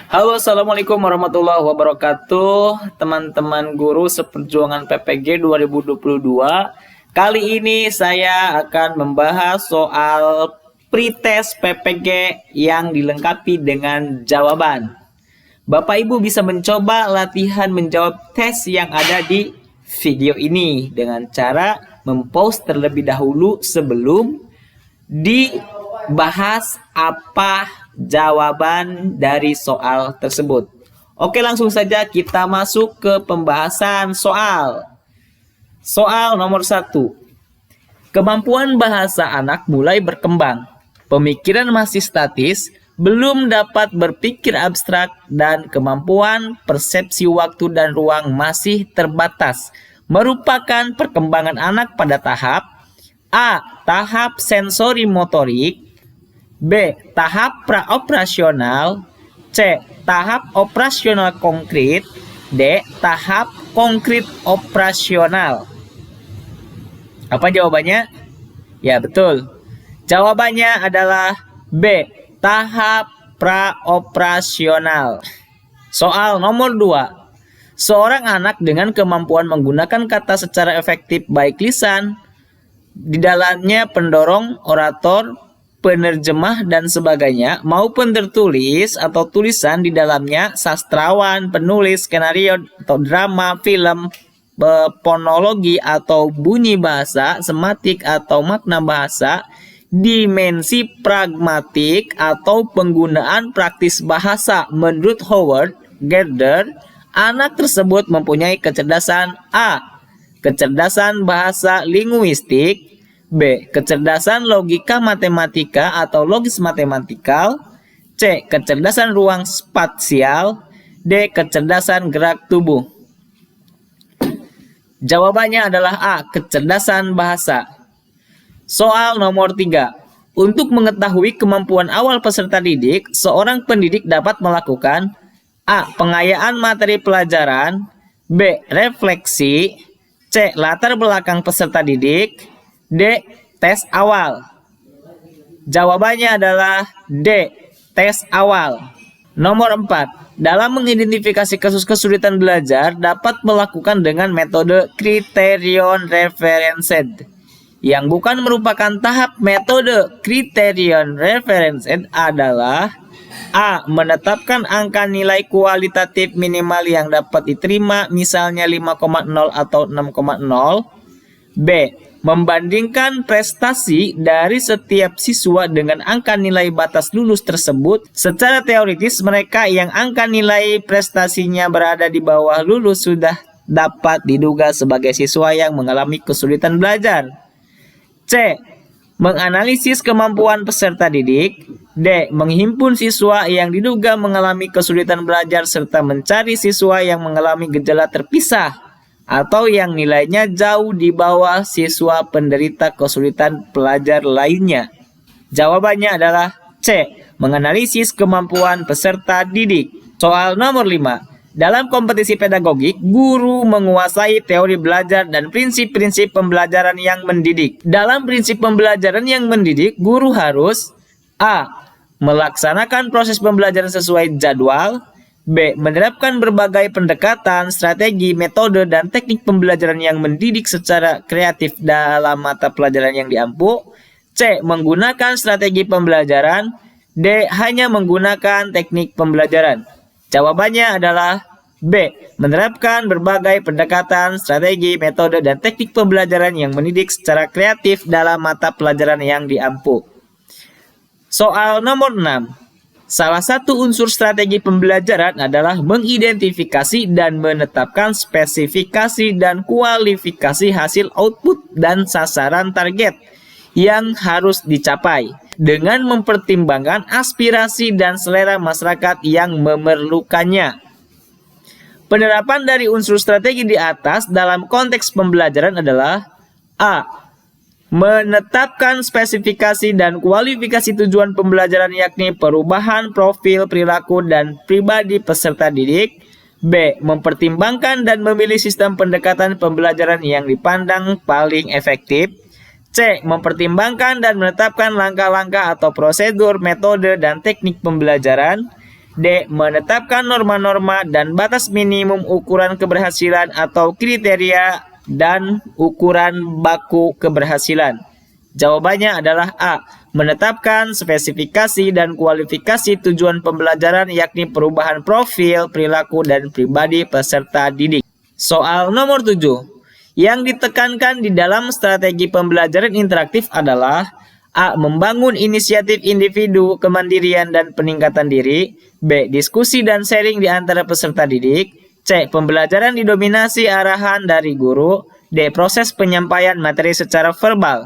Halo, assalamualaikum warahmatullahi wabarakatuh, teman-teman guru seperjuangan PPG 2022. Kali ini saya akan membahas soal pretest PPG yang dilengkapi dengan jawaban. Bapak Ibu bisa mencoba latihan menjawab tes yang ada di video ini dengan cara mempause terlebih dahulu sebelum dibahas apa jawaban dari soal tersebut. Oke, langsung saja kita masuk ke pembahasan soal. Soal nomor 1. Kemampuan bahasa anak mulai berkembang. Pemikiran masih statis, belum dapat berpikir abstrak, dan kemampuan persepsi waktu dan ruang masih terbatas. Merupakan perkembangan anak pada tahap A. Tahap sensori motorik, B. Tahap praoperasional, C. Tahap operasional konkret, D. Tahap konkret operasional. Apa jawabannya? Ya, betul. Jawabannya adalah B. Tahap praoperasional. Soal nomor 2. Seorang anak dengan kemampuan menggunakan kata secara efektif baik lisan, di dalamnya pendorong, orator, penerjemah, dan sebagainya, maupun tertulis atau tulisan di dalamnya sastrawan, penulis, skenario atau drama, film, fonologi atau bunyi bahasa, sematik atau makna bahasa, dimensi pragmatik atau penggunaan praktis bahasa. Menurut Howard Gardner, anak tersebut mempunyai kecerdasan A. Kecerdasan bahasa linguistik, B. Kecerdasan logika matematika atau logis matematikal, C. Kecerdasan ruang spasial, D. Kecerdasan gerak tubuh. Jawabannya adalah A. Kecerdasan bahasa. Soal nomor 3. Untuk mengetahui kemampuan awal peserta didik, seorang pendidik dapat melakukan A. Pengayaan materi pelajaran, B. Refleksi, C. Latar belakang peserta didik, D. Tes awal. Jawabannya adalah D. Tes awal. Nomor 4. Dalam mengidentifikasi kasus kesulitan belajar dapat melakukan dengan metode Criterion Referenced. Yang bukan merupakan tahap metode Criterion Referenced adalah A. Menetapkan angka nilai kualitatif minimal yang dapat diterima, misalnya 5,0 atau 6,0. B. Membandingkan prestasi dari setiap siswa dengan angka nilai batas lulus tersebut. Secara teoritis, mereka yang angka nilai prestasinya berada di bawah lulus sudah dapat diduga sebagai siswa yang mengalami kesulitan belajar. C. Menganalisis kemampuan peserta didik. D. Menghimpun siswa yang diduga mengalami kesulitan belajar serta mencari siswa yang mengalami gejala terpisah atau yang nilainya jauh di bawah siswa penderita kesulitan belajar lainnya. Jawabannya adalah C. Menganalisis kemampuan peserta didik. Soal nomor 5. Dalam kompetisi pedagogik, guru menguasai teori belajar dan prinsip-prinsip pembelajaran yang mendidik. Dalam prinsip pembelajaran yang mendidik, guru harus A. Melaksanakan proses pembelajaran sesuai jadwal, B. Menerapkan berbagai pendekatan, strategi, metode, dan teknik pembelajaran yang mendidik secara kreatif dalam mata pelajaran yang diampu, C. Menggunakan strategi pembelajaran, D. Hanya menggunakan teknik pembelajaran. Jawabannya adalah B. Menerapkan berbagai pendekatan, strategi, metode, dan teknik pembelajaran yang mendidik secara kreatif dalam mata pelajaran yang diampu. Soal nomor 6. Salah satu unsur strategi pembelajaran adalah mengidentifikasi dan menetapkan spesifikasi dan kualifikasi hasil output dan sasaran target yang harus dicapai dengan mempertimbangkan aspirasi dan selera masyarakat yang memerlukannya. Penerapan dari unsur strategi di atas dalam konteks pembelajaran adalah A. Menetapkan spesifikasi dan kualifikasi tujuan pembelajaran, yakni perubahan profil perilaku dan pribadi peserta didik. B. Mempertimbangkan dan memilih sistem pendekatan pembelajaran yang dipandang paling efektif. C. Mempertimbangkan dan menetapkan langkah-langkah atau prosedur, metode, dan teknik pembelajaran. D. Menetapkan norma-norma dan batas minimum ukuran keberhasilan atau kriteria dan ukuran baku keberhasilan. Jawabannya adalah A. Menetapkan spesifikasi dan kualifikasi tujuan pembelajaran yakni perubahan profil, perilaku, dan pribadi peserta didik. Soal nomor 7. Yang ditekankan di dalam strategi pembelajaran interaktif adalah A. Membangun inisiatif individu, kemandirian, dan peningkatan diri. B. Diskusi dan sharing di antara peserta didik. C. Pembelajaran didominasi arahan dari guru. D. Proses penyampaian materi secara verbal.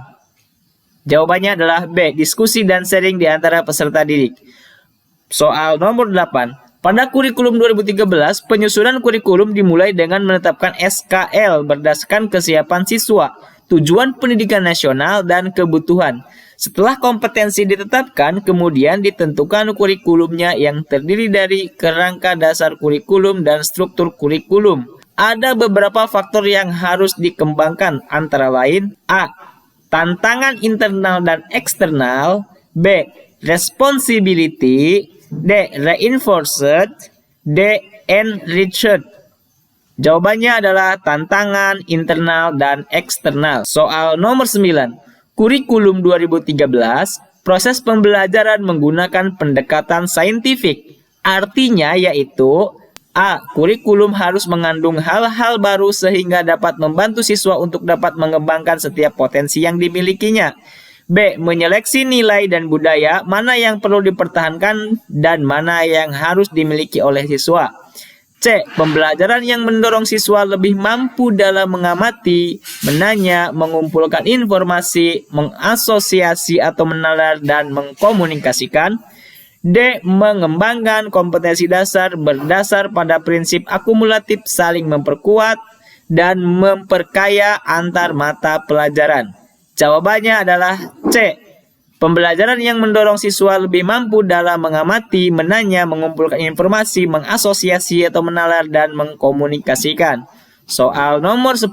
Jawabannya adalah B. Diskusi dan sharing di antara peserta didik. Soal nomor 8. Pada kurikulum 2013, penyusunan kurikulum dimulai dengan menetapkan SKL berdasarkan kesiapan siswa, tujuan pendidikan nasional, dan kebutuhan. Setelah kompetensi ditetapkan, kemudian ditentukan kurikulumnya yang terdiri dari kerangka dasar kurikulum dan struktur kurikulum. Ada beberapa faktor yang harus dikembangkan, antara lain A. Tantangan internal dan eksternal. B. Responsibility. D. Reinforced. D. Enriched. Jawabannya adalah tantangan internal dan eksternal. Soal nomor 9. Kurikulum 2013, proses pembelajaran menggunakan pendekatan saintifik. Artinya yaitu A. Kurikulum harus mengandung hal-hal baru sehingga dapat membantu siswa untuk dapat mengembangkan setiap potensi yang dimilikinya. B. Menyeleksi nilai dan budaya mana yang perlu dipertahankan dan mana yang harus dimiliki oleh siswa. C. Pembelajaran yang mendorong siswa lebih mampu dalam mengamati, menanya, mengumpulkan informasi, mengasosiasi atau menalar dan mengkomunikasikan. D. Mengembangkan kompetensi dasar berdasar pada prinsip akumulatif saling memperkuat dan memperkaya antar mata pelajaran. Jawabannya adalah C. Pembelajaran yang mendorong siswa lebih mampu dalam mengamati, menanya, mengumpulkan informasi, mengasosiasi atau menalar dan mengkomunikasikan. Soal nomor 10.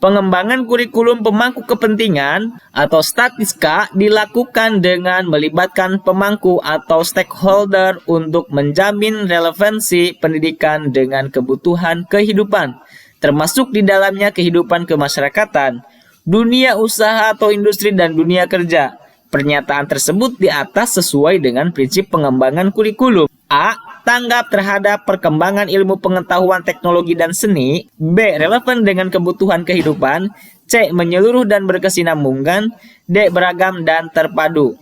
Pengembangan kurikulum pemangku kepentingan atau statiska dilakukan dengan melibatkan pemangku atau stakeholder untuk menjamin relevansi pendidikan dengan kebutuhan kehidupan, termasuk di dalamnya kehidupan kemasyarakatan, dunia usaha atau industri, dan dunia kerja. Pernyataan tersebut di atas sesuai dengan prinsip pengembangan kurikulum. A. Tanggap terhadap perkembangan ilmu pengetahuan teknologi dan seni. B. Relevan dengan kebutuhan kehidupan. C. Menyeluruh dan berkesinambungan. D. Beragam dan terpadu.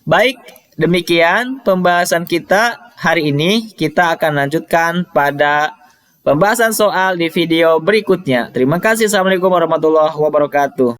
Baik, demikian pembahasan kita hari ini. Kita akan lanjutkan pada pembahasan soal di video berikutnya. Terima kasih. Assalamualaikum warahmatullahi wabarakatuh.